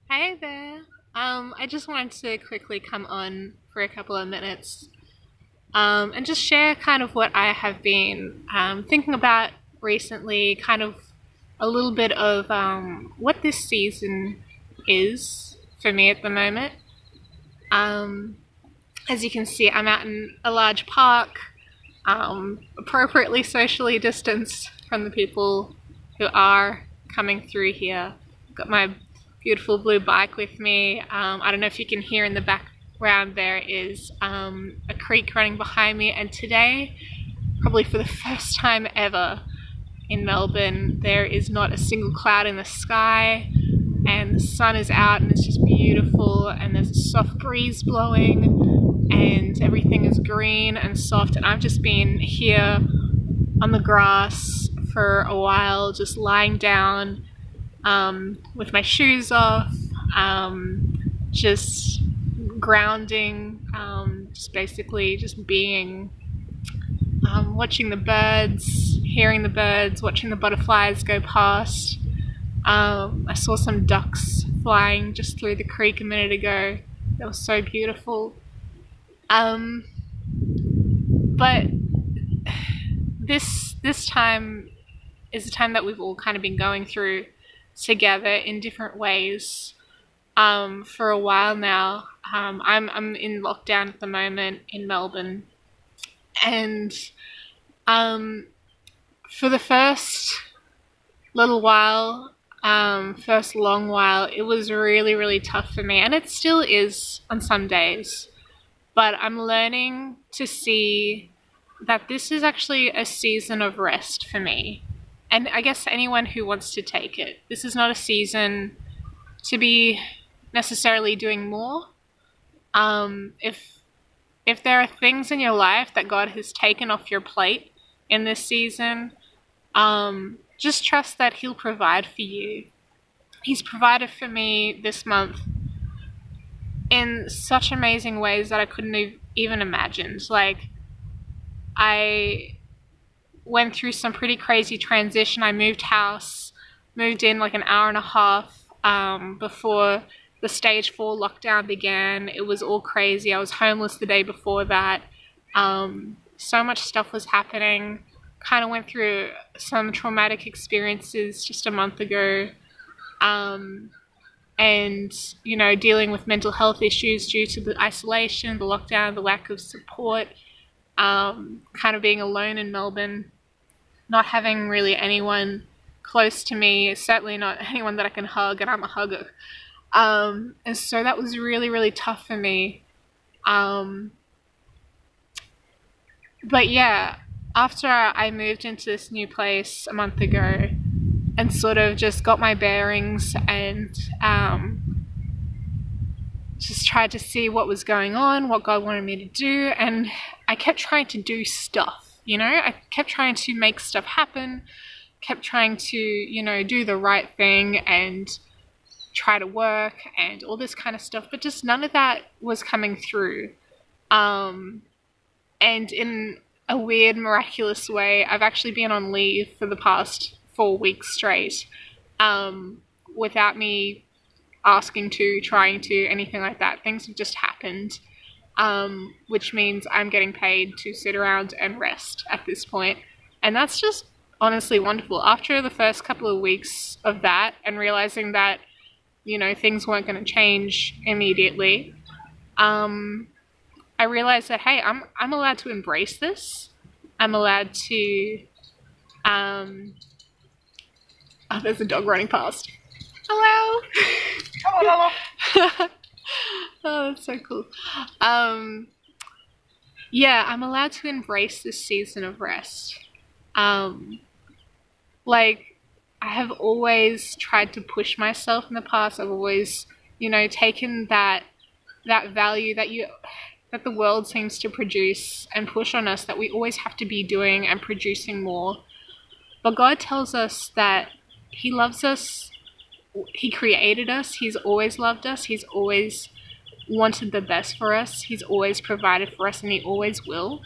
Hey there. I just wanted to quickly come on for a couple of minutes and just share kind of what I have been thinking about recently, kind of a little bit of what this season is for me at the moment. Um, as you can see, I'm out in a large park, appropriately socially distanced from the people who are coming through here. Got my beautiful blue bike with me. I don't know if you can hear in the background there is a creek running behind me, and today, probably for the first time ever in Melbourne, there is not a single cloud in the sky, and the sun is out and it's just beautiful, and there's a soft breeze blowing and everything is green and soft, and I've just been here on the grass for a while, just lying down with my shoes off, just grounding, just basically just being, watching the birds, hearing the birds, watching the butterflies go past. I saw some ducks flying just through the creek a minute ago. They were so beautiful. But this time is a time that we've all kind of been going through together in different ways for a while now. I'm in lockdown at the moment in Melbourne, and for the first little while, first long while, it was really, really tough for me, and it still is on some days. But I'm learning to see that this is actually a season of rest for me. And I guess anyone who wants to take it. This is not a season to be necessarily doing more. If there are things in your life that God has taken off your plate in this season, just trust that He'll provide for you. He's provided for me this month in such amazing ways that I couldn't have even imagined. Like, I went through some pretty crazy transition. I moved house, moved in like an hour and a half before the stage 4 lockdown began. It was all crazy. I was homeless the day before that. So much stuff was happening. Kind of went through some traumatic experiences just a month ago. And, dealing with mental health issues due to the isolation, the lockdown, the lack of support, kind of being alone in Melbourne, not having really anyone close to me, certainly not anyone that I can hug, and I'm a hugger. And so that was really, really tough for me. But yeah, after I moved into this new place a month ago and sort of just got my bearings and just tried to see what was going on, what God wanted me to do, and I kept trying to do stuff, I kept trying to make stuff happen, kept trying to, do the right thing and try to work and all this kind of stuff, but just none of that was coming through. And in a weird, miraculous way, I've actually been on leave for the past 4 weeks straight, without me asking to, trying to, anything like that. Things have just happened, which means I'm getting paid to sit around and rest at this point. And that's just honestly wonderful. After the first couple of weeks of that and realizing that, things weren't going to change immediately, I realized that, hey, I'm allowed to embrace this. I'm allowed to, oh, there's a dog running past. Hello. Hello, Lala. Oh, that's so cool. Yeah, I'm allowed to embrace this season of rest. Like, I have always tried to push myself in the past. I've always, taken that value that the world seems to produce and push on us, that we always have to be doing and producing more. But God tells us that He loves us. He created us. He's always loved us. He's always wanted the best for us. He's always provided for us, and He always will.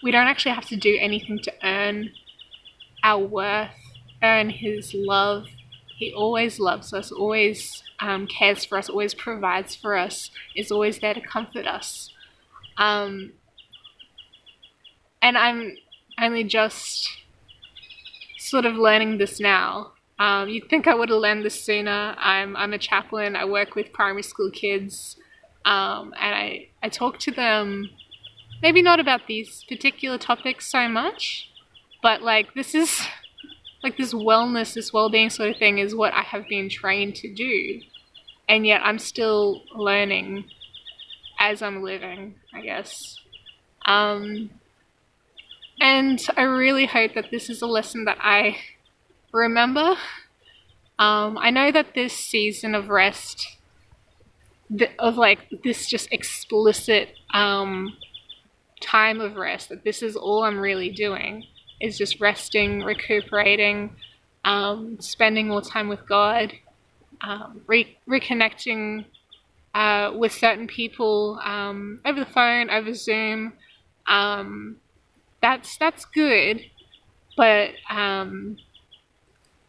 We don't actually have to do anything to earn our worth, earn His love, He always loves us, always cares for us, always provides for us, is always there to comfort us. And I'm only just sort of learning this now. You'd think I would have learned this sooner. I'm a chaplain. I work with primary school kids, and I talk to them, maybe not about these particular topics so much, but like this is like this wellness, this well-being sort of thing is what I have been trained to do, and yet I'm still learning as I'm living, I guess. And I really hope that this is a lesson that I remember. I know that this season of rest, of like this just explicit time of rest, that this is all I'm really doing, is just resting, recuperating, spending more time with God, reconnecting with certain people over the phone, over Zoom. That's good, but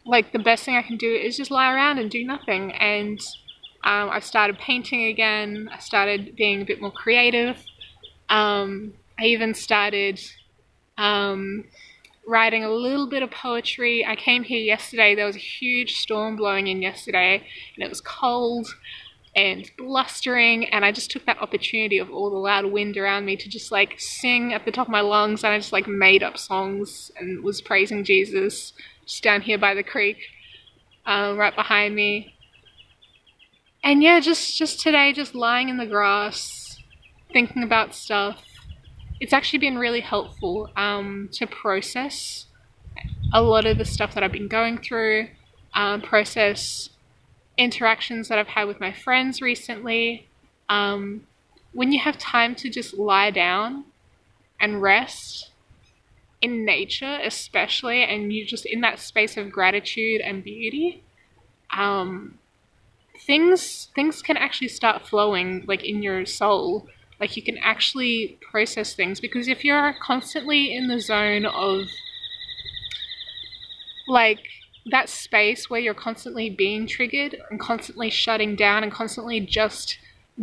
like the best thing I can do is just lie around and do nothing. And I've started painting again. I started being a bit more creative. I even started writing a little bit of poetry. I came here yesterday. There was a huge storm blowing in yesterday, and it was cold and blustering, and I just took that opportunity of all the loud wind around me to just like sing at the top of my lungs, and I just like made up songs and was praising Jesus just down here by the creek, right behind me. And yeah, just today, just lying in the grass, thinking about stuff. It's actually been really helpful to process a lot of the stuff that I've been going through, process interactions that I've had with my friends recently. When you have time to just lie down and rest in nature especially, and you're just in that space of gratitude and beauty, things can actually start flowing like in your soul. Like you can actually process things, because if you're constantly in the zone of like that space where you're constantly being triggered and constantly shutting down and constantly just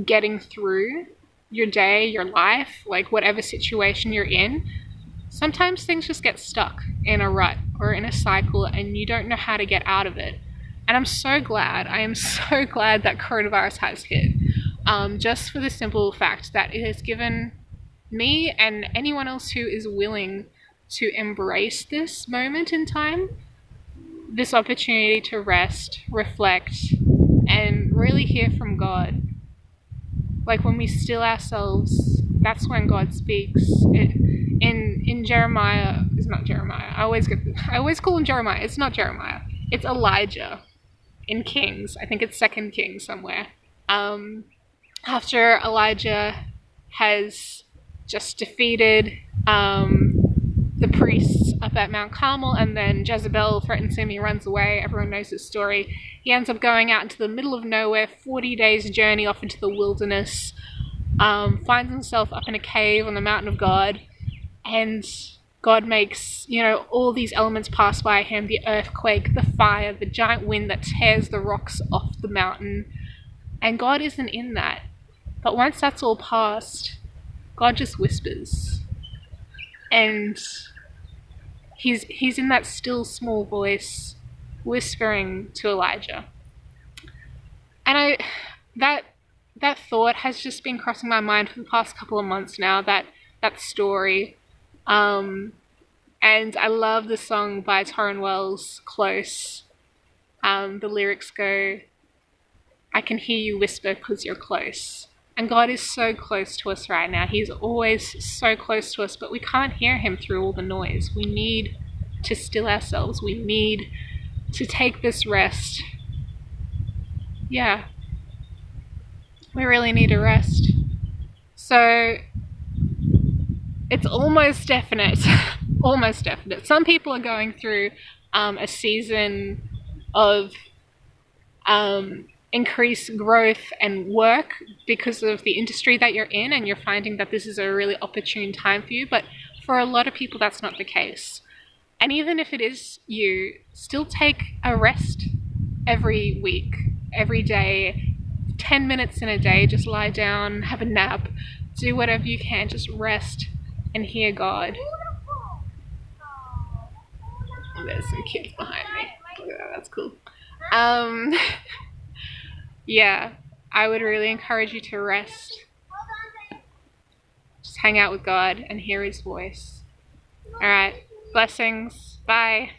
getting through your day, your life, like whatever situation you're in, sometimes things just get stuck in a rut or in a cycle and you don't know how to get out of it. And I am so glad that coronavirus has hit, just for the simple fact that it has given me and anyone else who is willing to embrace this moment in time this opportunity to rest, reflect, and really hear from God. Like when we still ourselves, that's when God speaks. In Jeremiah, it's not Jeremiah. I always call him Jeremiah. It's not Jeremiah. It's Elijah in Kings. I think it's 2 Kings somewhere. After Elijah has just defeated the priests up at Mount Carmel, and then Jezebel threatens him, he runs away, everyone knows his story. He ends up going out into the middle of nowhere, 40 days journey off into the wilderness, finds himself up in a cave on the mountain of God, and God makes, all these elements pass by him, the earthquake, the fire, the giant wind that tears the rocks off the mountain, and God isn't in that. But once that's all past, God just whispers. And he's in that still small voice whispering to Elijah. And that thought has just been crossing my mind for the past couple of months now, that story. And I love the song by Torrin Wells, Close. The lyrics go, I can hear you whisper 'cause you're close. And God is so close to us right now. He's always so close to us, but we can't hear him through all the noise. We need to still ourselves. We need to take this rest. Yeah. We really need a rest. So it's almost definite. Almost definite. Some people are going through a season of increased growth and work because of the industry that you're in, and you're finding that this is a really opportune time for you. But for a lot of people, that's not the case. And even if it is you, still take a rest. every week, every day, 10 minutes in a day, just lie down, have a nap, do whatever you can, just rest and hear God. Oh, there's some kids behind me. Look at that, that's cool. Yeah, I would really encourage you to rest. Just hang out with God and hear his voice. Alright, blessings. Bye.